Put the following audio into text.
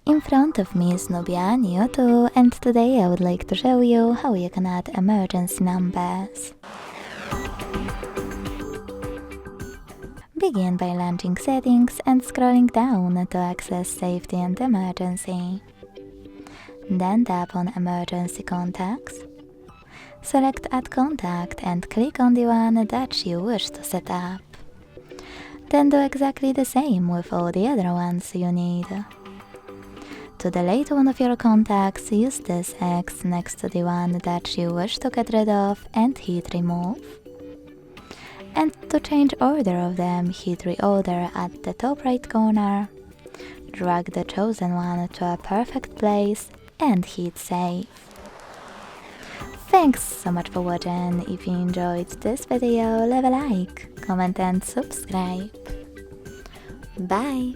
In front of me is Nubia and Neo2, and today I would like to show you how you can add emergency numbers. Begin by launching settings and scrolling down to access safety and emergency. Then tap on emergency contacts. Select add contact and click on the one that you wish to set up. Then do exactly the same with all the other ones you need. To delete one of your contacts, use this X next to the one that you wish to get rid of and hit remove. And to change order of them, hit reorder at the top right corner. Drag the chosen one to a perfect place and hit save. Thanks so much for watching. If you enjoyed this video, leave a like, comment and subscribe. Bye!